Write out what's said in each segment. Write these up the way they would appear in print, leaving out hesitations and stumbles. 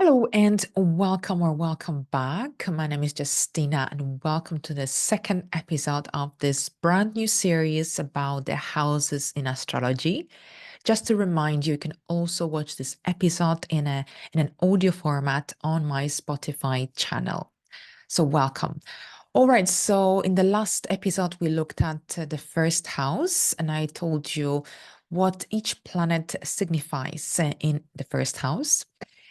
Hello and welcome or welcome back. My name is Justina and welcome to the second episode of this brand new series about the houses in astrology. Just to remind you, you can also watch this episode in an audio format on my Spotify channel. So welcome. All right, so in the last episode, we looked at the first house, and I told you what each planet signifies in the first house.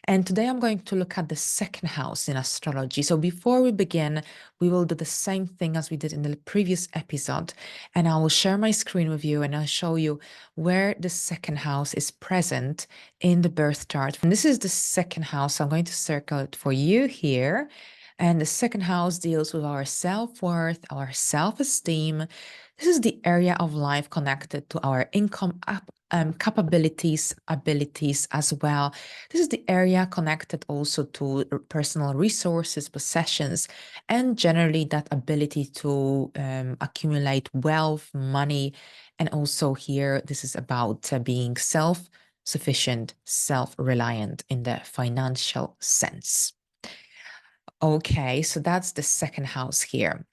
And today I'm going to look at the second house in astrology. So before we begin, we will do the same thing as we did in the previous episode. And I will share my screen with you and I'll show you where the second house is present in the birth chart. And this is the second house. So I'm going to circle it for you here. And the second house deals with our self-worth, our self-esteem. This is the area of life connected to our income capabilities, abilities as well. This is the area connected also to personal resources, possessions, and generally that ability to accumulate wealth, money. And also here, this is about being self-sufficient, self-reliant in the financial sense. Okay, so that's the second house here.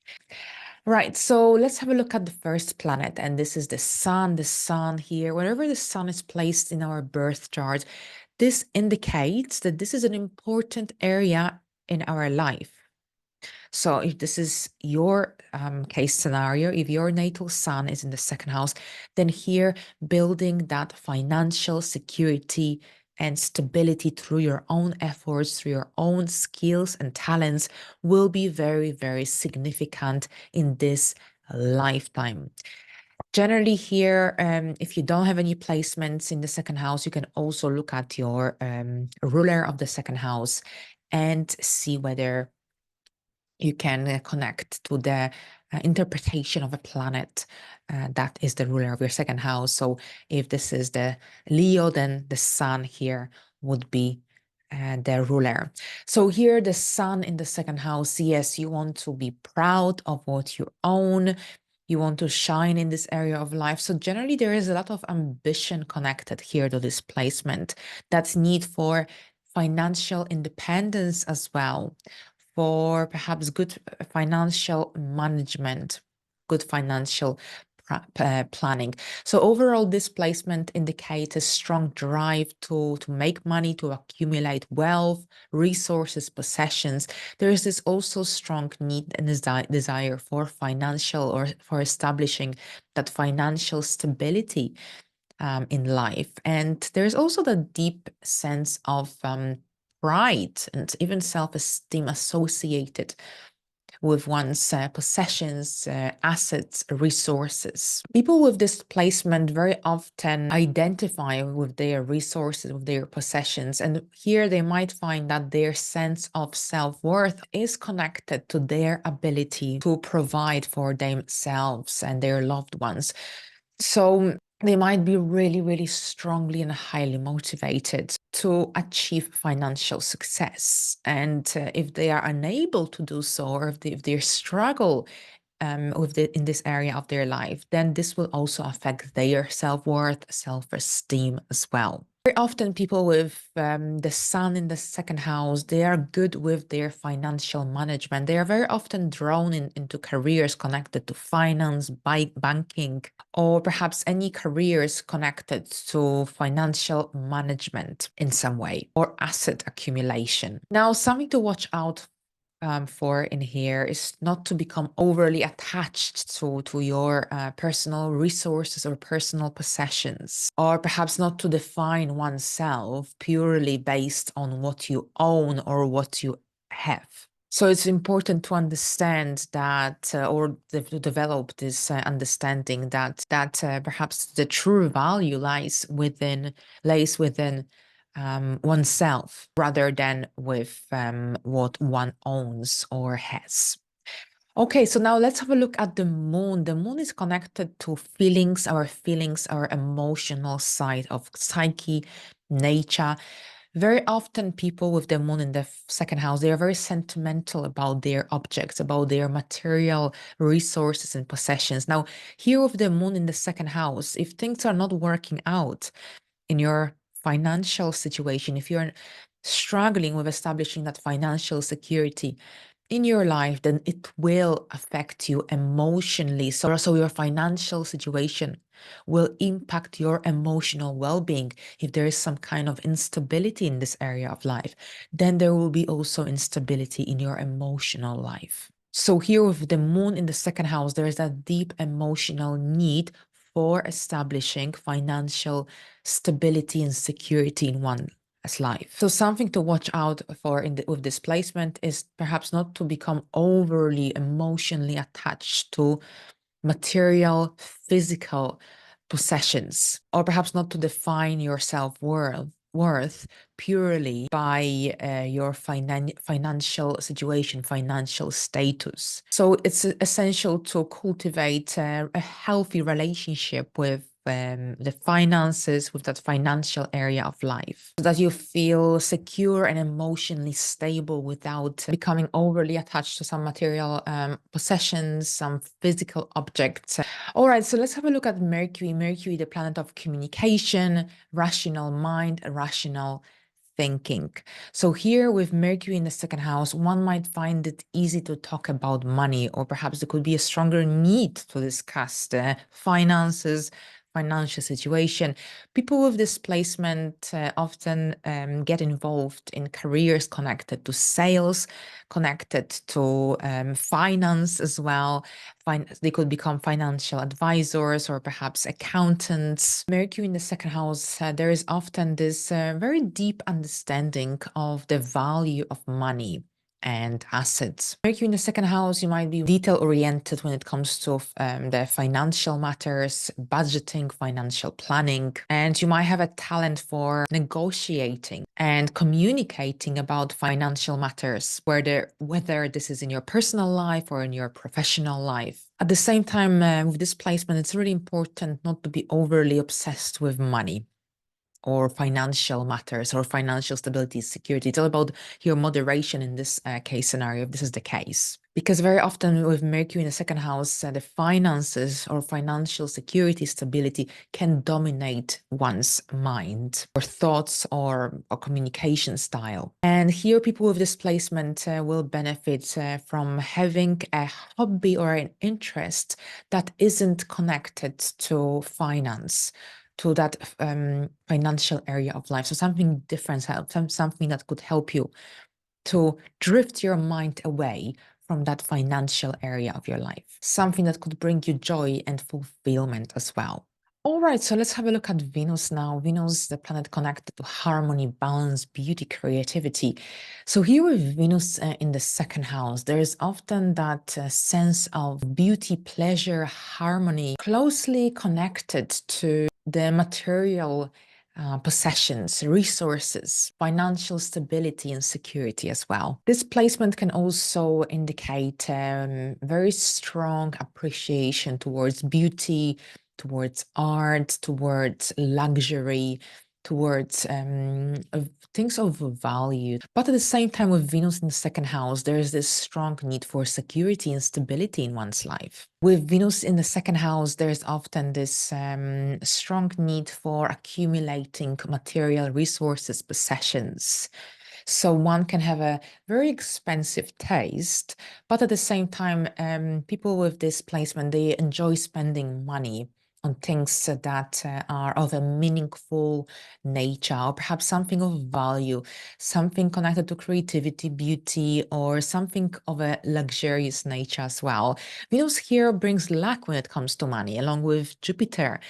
Right, so let's have a look at the first planet, and this is the sun. The sun here, wherever the sun is placed in our birth chart, this indicates that this is an important area in our life. So if this is your case scenario, if your natal sun is in the second house, then here building that financial security and stability through your own efforts, through your own skills and talents will be very, very significant in this lifetime. Generally here, if you don't have any placements in the second house, you can also look at your ruler of the second house and see whether you can connect to the interpretation of a planet that is the ruler of your second house. So if this is the Leo, then the sun here would be the ruler. So here the sun in the second house, yes, you want to be proud of what you own. You want to shine in this area of life. So generally there is a lot of ambition connected here to this placement. That's need for financial independence as well, for perhaps good financial management, good financial planning. So overall, this placement indicates a strong drive to make money, to accumulate wealth, resources, possessions. There is this also strong need and desire for financial or for establishing that financial stability in life. And there's also the deep sense of pride and even self-esteem associated with one's possessions, assets, resources. People with this placement very often identify with their resources, with their possessions, and here they might find that their sense of self-worth is connected to their ability to provide for themselves and their loved ones. So they might be really, really strongly and highly motivated to achieve financial success. And if they are unable to do so, or if they struggle in this area of their life, then this will also affect their self-worth, self-esteem as well. Very often people with the sun in the second house, they are good with their financial management. They are very often drawn into careers connected to finance, banking, or perhaps any careers connected to financial management in some way, or asset accumulation. Now, something to watch out for in here is not to become overly attached to your personal resources or personal possessions, or perhaps not to define oneself purely based on what you own or what you have. So it's important to understand that, or to develop this understanding that perhaps the true value lays within oneself rather than with what one owns or has. Okay, so now let's have a look at the moon. The moon is connected to feelings, our emotional side of psyche, nature. Very often people with the moon in the second house, they are very sentimental about their objects, about their material resources and possessions. Now, here with the moon in the second house, if things are not working out in your financial situation, if you're struggling with establishing that financial security in your life, then it will affect you emotionally. So your financial situation will impact your emotional well-being. If there is some kind of instability in this area of life, then there will be also instability in your emotional life. So here with the moon in the second house, there is that deep emotional need for establishing financial stability and security in one's life. So something to watch out for with this placement is perhaps not to become overly emotionally attached to material, physical possessions, or perhaps not to define your self-worth purely by your financial situation, financial status. So it's essential to cultivate a healthy relationship with the finances, with that financial area of life, so that you feel secure and emotionally stable without becoming overly attached to some material possessions, some physical objects. All right, so let's have a look at Mercury. Mercury, the planet of communication, rational mind, rational thinking. So here with Mercury in the second house, one might find it easy to talk about money, or perhaps there could be a stronger need to discuss the finances, financial situation. People with this placement often get involved in careers connected to sales, connected to finance as well. They could become financial advisors or perhaps accountants. Mercury in the second house, there is often this very deep understanding of the value of money and assets. Mercury in the second house, you might be detail-oriented when it comes to the financial matters, budgeting, financial planning, and you might have a talent for negotiating and communicating about financial matters, whether this is in your personal life or in your professional life. At the same time, with this placement, it's really important not to be overly obsessed with money or financial matters or financial stability, security. It's all about your moderation in this case scenario, if this is the case. Because very often with Mercury in the second house, the finances or financial security, stability can dominate one's mind or thoughts or communication style. And here people with this placement will benefit from having a hobby or an interest that isn't connected to finance, to that financial area of life. So something different, something that could help you to drift your mind away from that financial area of your life. Something that could bring you joy and fulfillment as well. All right, so let's have a look at Venus now. Venus, the planet connected to harmony, balance, beauty, creativity. So here with Venus in the second house, there is often that sense of beauty, pleasure, harmony, closely connected to the material possessions, resources, financial stability, and security as well. This placement can also indicate very strong appreciation towards beauty, towards art, towards luxury, towards things of value. But at the same time, with Venus in the second house, there is this strong need for security and stability in one's life. With Venus in the second house, there is often this strong need for accumulating material resources, possessions. So one can have a very expensive taste, but at the same time, people with this placement, they enjoy spending money on things that are of a meaningful nature, or perhaps something of value, something connected to creativity, beauty, or something of a luxurious nature as well. Venus here brings luck when it comes to money, along with Jupiter.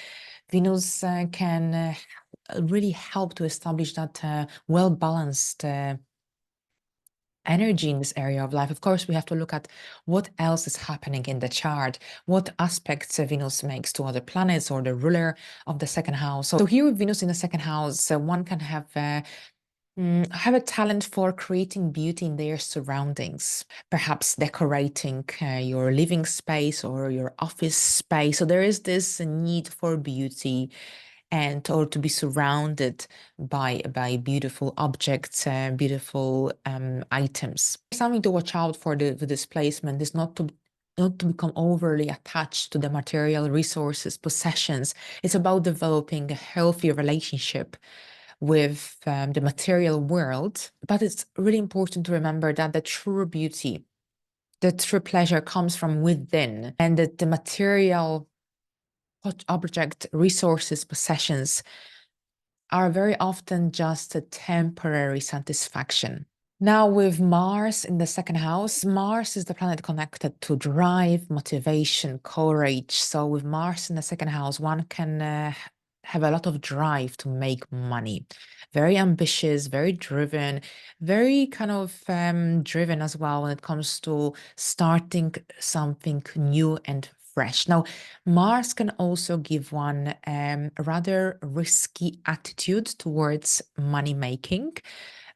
Venus can really help to establish that well-balanced energy in this area of life. Of course, we have to look at what else is happening in the chart, what aspects Venus makes to other planets or the ruler of the second house. So here with Venus in the second house, one can have a talent for creating beauty in their surroundings, perhaps decorating your living space or your office space. So there is this need for beauty and or to be surrounded by beautiful objects, beautiful items. Something to watch out for the displacement is not to become overly attached to the material resources, possessions. It's about developing a healthy relationship with the material world. But it's really important to remember that the true beauty, the true pleasure comes from within, and that the material object, resources, possessions are very often just a temporary satisfaction. Now, with Mars in the second house, Mars is the planet connected to drive, motivation, courage. So, with Mars in the second house, one can have a lot of drive to make money. Very ambitious, very driven, very kind of driven as well when it comes to starting something new and fresh. Now, Mars can also give one a rather risky attitude towards money making.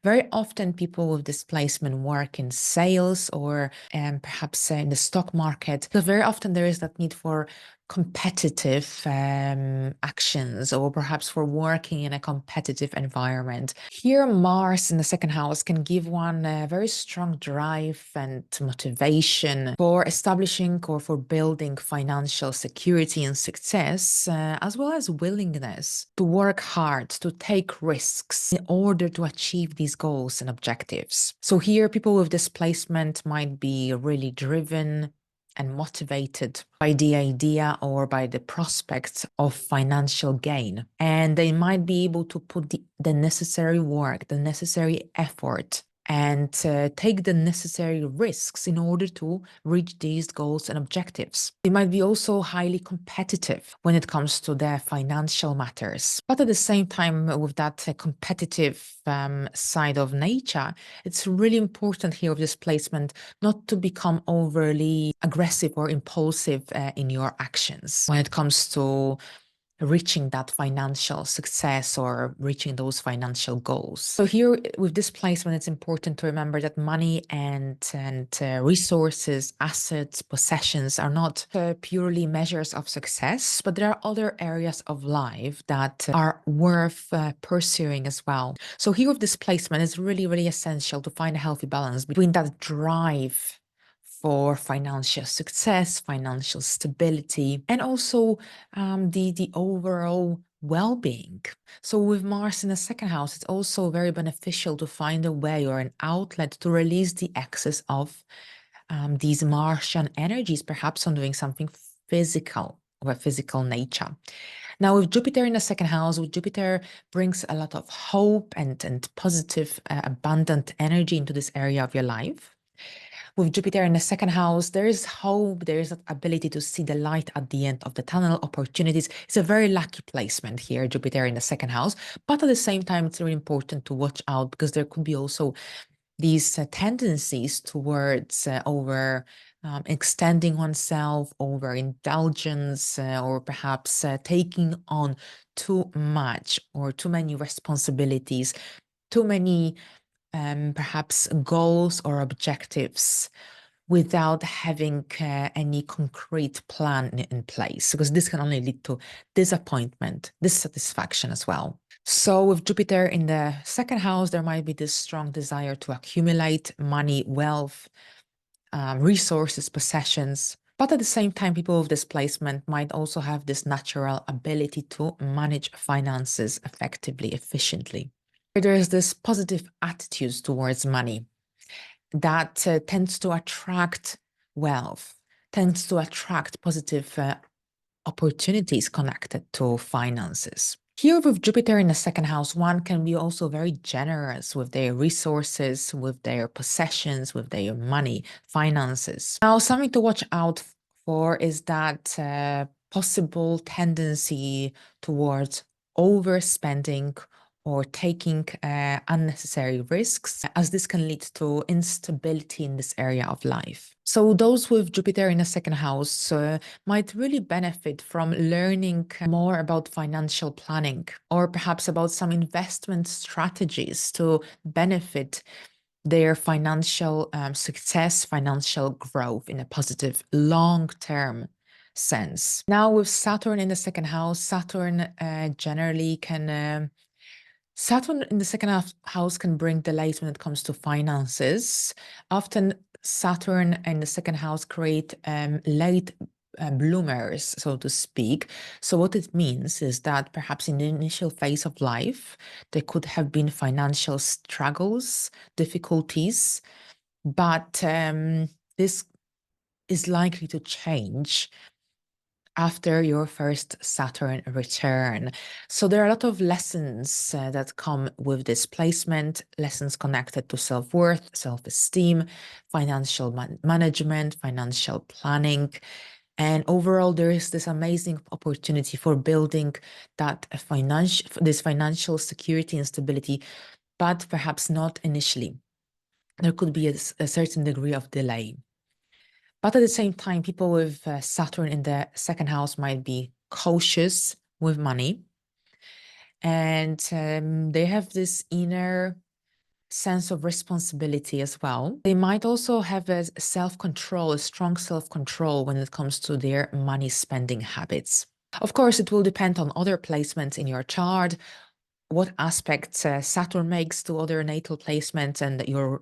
Very often, people with displacement work in sales or perhaps in the stock market. So, very often, there is that need for competitive actions or perhaps for working in a competitive environment. Here, Mars in the second house can give one a very strong drive and motivation for establishing or for building financial security and success, as well as willingness to work hard, to take risks in order to achieve these goals and objectives. So here, people with displacement might be really driven and motivated by the idea or by the prospects of financial gain. And they might be able to put the necessary work, the necessary effort, and take the necessary risks in order to reach these goals and objectives. They might be also highly competitive when it comes to their financial matters. But at the same time, with that competitive side of nature, it's really important here with this placement not to become overly aggressive or impulsive in your actions when it comes to reaching that financial success or reaching those financial goals. So here with this placement, it's important to remember that money and resources, assets, possessions are not purely measures of success, but there are other areas of life that are worth pursuing as well. So here with this placement, it's really, really essential to find a healthy balance between that drive for financial success, financial stability, and also the overall well-being. So with Mars in the second house, it's also very beneficial to find a way or an outlet to release the excess of these Martian energies, perhaps on doing something physical, of a physical nature. Now, with Jupiter in the second house, with Jupiter brings a lot of hope and positive, abundant energy into this area of your life. With Jupiter in the second house, there is hope, there is that ability to see the light at the end of the tunnel, opportunities. It's a very lucky placement here, Jupiter in the second house. But at the same time, it's really important to watch out because there could be also these tendencies towards over extending oneself, over indulgence, or perhaps taking on too much or too many responsibilities, too many perhaps goals or objectives without having any concrete plan in place, because this can only lead to disappointment, dissatisfaction as well. So with Jupiter in the second house, there might be this strong desire to accumulate money, wealth, resources, possessions. But at the same time, people with displacement might also have this natural ability to manage finances effectively, efficiently. There is this positive attitude towards money that tends to attract wealth, tends to attract positive opportunities connected to finances. Here with Jupiter in the second house, one can be also very generous with their resources, with their possessions, with their money, finances. Now, something to watch out for is that possible tendency towards overspending or taking unnecessary risks, as this can lead to instability in this area of life. So those with Jupiter in the second house might really benefit from learning more about financial planning or perhaps about some investment strategies to benefit their financial success, financial growth in a positive long-term sense. Now with Saturn in the second house, Saturn generally can Saturn in the second house can bring delays when it comes to finances. Often Saturn in the second house create late bloomers, so to speak. So what it means is that perhaps in the initial phase of life, there could have been financial struggles, difficulties, but this is likely to change after your first Saturn return. So there are a lot of lessons that come with this placement, lessons connected to self-worth, self-esteem, financial management, financial planning. And overall, there is this amazing opportunity for building that this financial security and stability, but perhaps not initially. There could be a certain degree of delay. But at the same time, people with Saturn in the second house might be cautious with money. And they have this inner sense of responsibility as well. They might also have a self-control, a strong self-control when it comes to their money spending habits. Of course, it will depend on other placements in your chart, what aspects Saturn makes to other natal placements and your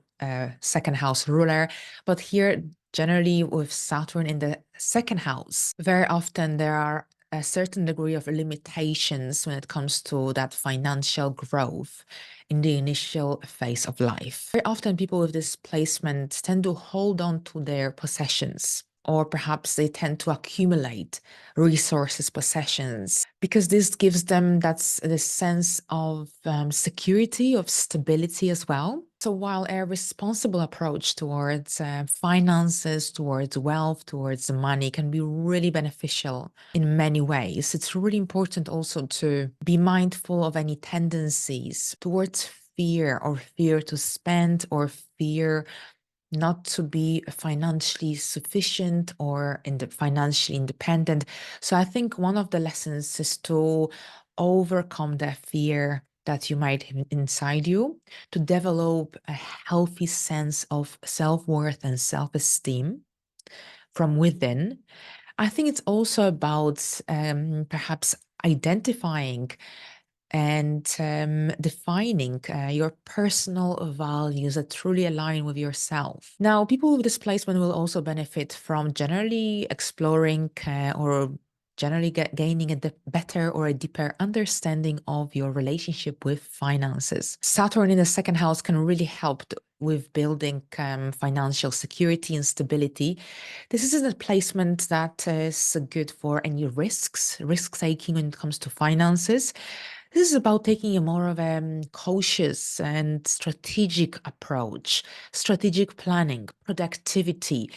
second house ruler. But here, generally with Saturn in the second house, very often there are a certain degree of limitations when it comes to that financial growth in the initial phase of life. Very often people with this placement tend to hold on to their possessions, or perhaps they tend to accumulate resources, possessions, because this gives them this sense of security, of stability as well. So while a responsible approach towards finances, towards wealth, towards money can be really beneficial in many ways, it's really important also to be mindful of any tendencies towards fear, or fear to spend, or fear not to be financially sufficient or financially independent. So I think one of the lessons is to overcome that fear that you might have inside you, to develop a healthy sense of self-worth and self-esteem from within. I think it's also about perhaps identifying and defining your personal values that truly align with yourself. Now, people with displacement will also benefit from generally exploring or generally gaining a better or a deeper understanding of your relationship with finances. Saturn in the second house can really help with building financial security and stability. This is a placement that is good for any risk-taking when it comes to finances. This is about taking a more of a cautious and strategic approach, strategic planning, productivity,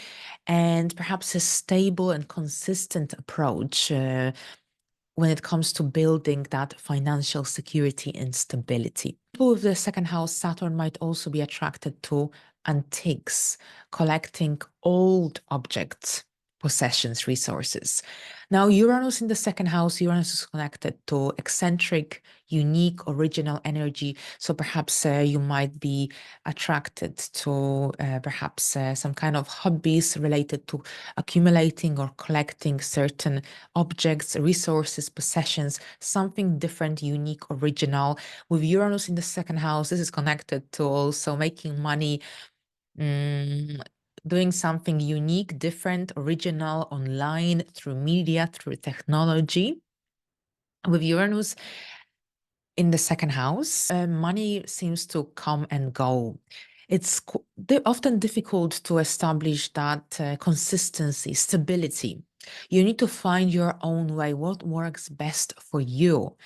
and perhaps a stable and consistent approach when it comes to building that financial security and stability. People with the second house Saturn might also be attracted to antiques, collecting old objects, possessions, resources. Now, Uranus in the second house, Uranus is connected to eccentric, unique, original energy. So perhaps you might be attracted to perhaps some kind of hobbies related to accumulating or collecting certain objects, resources, possessions, something different, unique, original. With Uranus in the second house, this is connected to also making money, doing something unique, different, original, online, through media, through technology. With Uranus in the second house, money seems to come and go. It's often difficult to establish that consistency, stability. You need to find your own way, what works best for you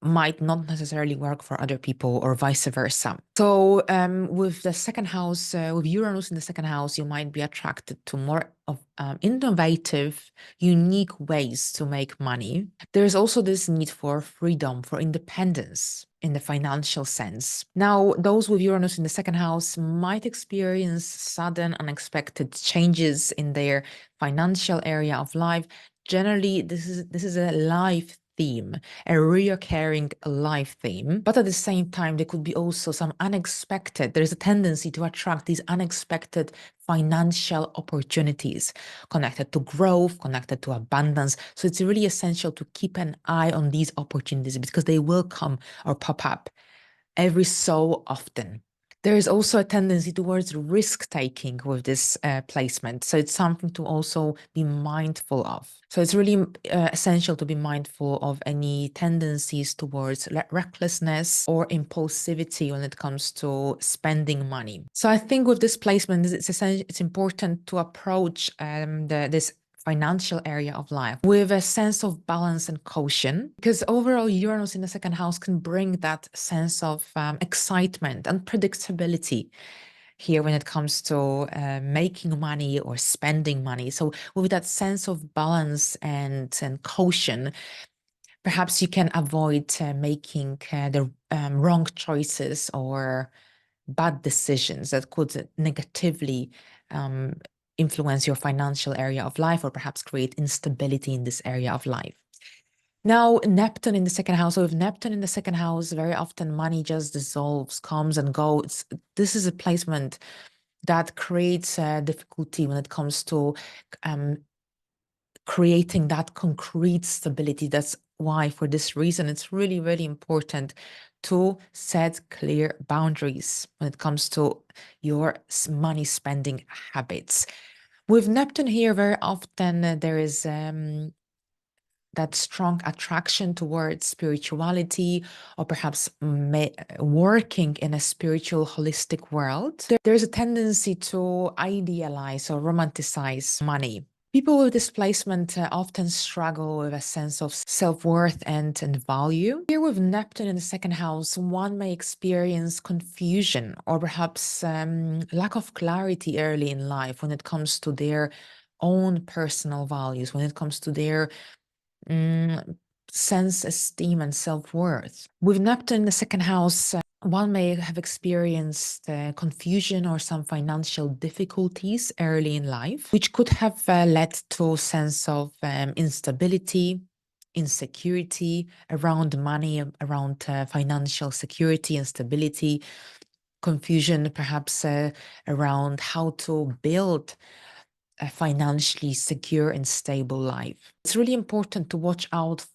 might not necessarily work for other people, or vice versa. So with the second house, with Uranus in the second house, you might be attracted to more of innovative, unique ways to make money. There's also this need for freedom, for independence in the financial sense. Now, those with Uranus in the second house might experience sudden, unexpected changes in their financial area of life. Generally, this is a life theme, a reoccurring life theme. But at the same time, there could be also some unexpected, there is a tendency to attract these unexpected financial opportunities connected to growth, connected to abundance. So it's really essential to keep an eye on these opportunities, because they will come or pop up every so often. There is also a tendency towards risk taking with this placement. So it's something to also be mindful of. So it's really essential to be mindful of any tendencies towards recklessness or impulsivity when it comes to spending money. So I think with this placement, it's important to approach this financial area of life with a sense of balance and caution, because overall Uranus in the second house can bring that sense of excitement and predictability here when it comes to making money or spending money. So with that sense of balance and caution, perhaps you can avoid making the wrong choices or bad decisions that could negatively influence your financial area of life, or perhaps create instability in this area of life. Now, Neptune in the second house. So with Neptune in the second house, very often money just dissolves, comes and goes. This is a placement that creates difficulty when it comes to creating that concrete stability. That's why, for this reason, it's really, really important to set clear boundaries when it comes to your money spending habits. With Neptune here, very often there is that strong attraction towards spirituality, or perhaps working in a spiritual, holistic world. There's a tendency to idealize or romanticize money. People with displacement often struggle with a sense of self-worth and value. Here with Neptune in the second house, one may experience confusion or perhaps lack of clarity early in life when it comes to their own personal values, when it comes to their sense esteem and self-worth. With Neptune in the second house, one may have experienced confusion or some financial difficulties early in life, which could have led to a sense of instability, insecurity around money, around financial security and stability, confusion perhaps around how to build a financially secure and stable life. It's really important to watch out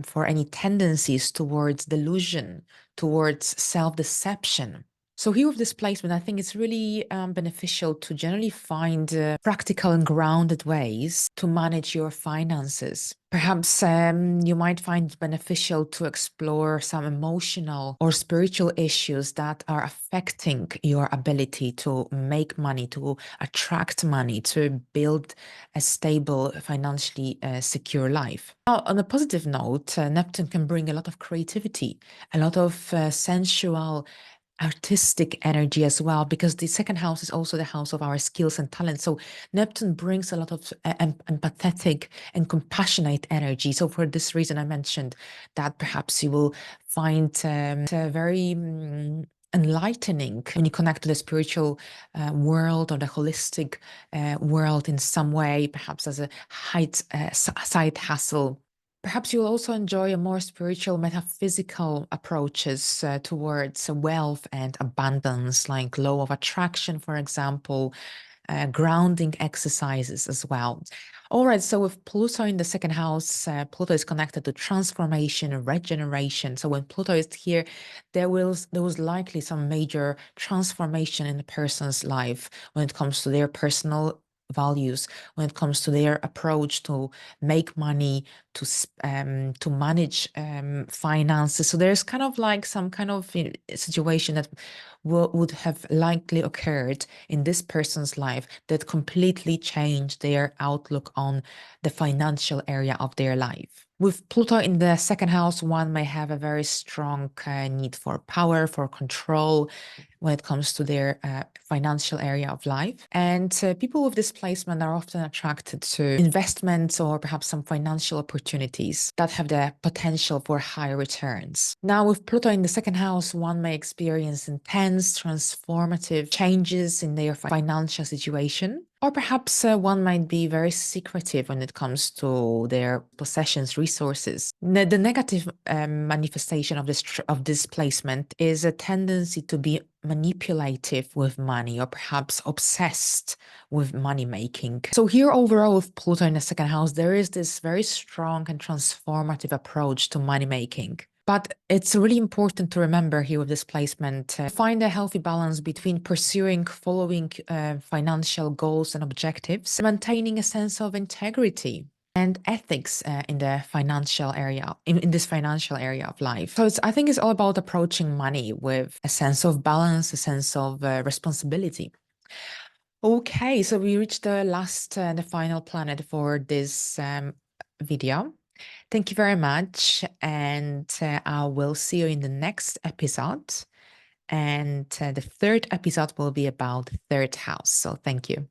for any tendencies towards delusion, towards self-deception. So here with this placement, I think it's really beneficial to generally find practical and grounded ways to manage your finances. Perhaps you might find it beneficial to explore some emotional or spiritual issues that are affecting your ability to make money, to attract money, to build a stable, financially secure life. Now, on a positive note, Neptune can bring a lot of creativity, a lot of sensual artistic energy as well, because the second house is also the house of our skills and talents. So Neptune brings a lot of empathetic and compassionate energy. So for this reason, I mentioned that perhaps you will find very enlightening when you connect to the spiritual world or the holistic world in some way, perhaps as a side hustle. Perhaps you'll also enjoy a more spiritual, metaphysical approaches towards wealth and abundance, like law of attraction, for example, grounding exercises as well. All right, so with Pluto in the second house, Pluto is connected to transformation and regeneration. So when Pluto is here, there was likely some major transformation in a person's life when it comes to their personal values, when it comes to their approach to make money, to manage finances. So there's kind of like some kind of situation that would have likely occurred in this person's life that completely changed their outlook on the financial area of their life. With Pluto in the second house, one may have a very strong need for power, for control when it comes to their financial area of life. And people with this placement are often attracted to investments or perhaps some financial opportunities that have the potential for high returns. Now, with Pluto in the second house, one may experience intense, transformative changes in their financial situation. Or perhaps one might be very secretive when it comes to their possessions, resources. The negative manifestation of this placement is a tendency to be manipulative with money, or perhaps obsessed with money making. So here overall with Pluto in the second house, there is this very strong and transformative approach to money making. But it's really important to remember here with this placement, find a healthy balance between following financial goals and objectives, maintaining a sense of integrity and ethics in the financial area, in this financial area of life. So I think it's all about approaching money with a sense of balance, a sense of responsibility. Okay, so we reached the final planet for this video. Thank you very much, and I will see you in the next episode. And the third episode will be about the third house. So thank you.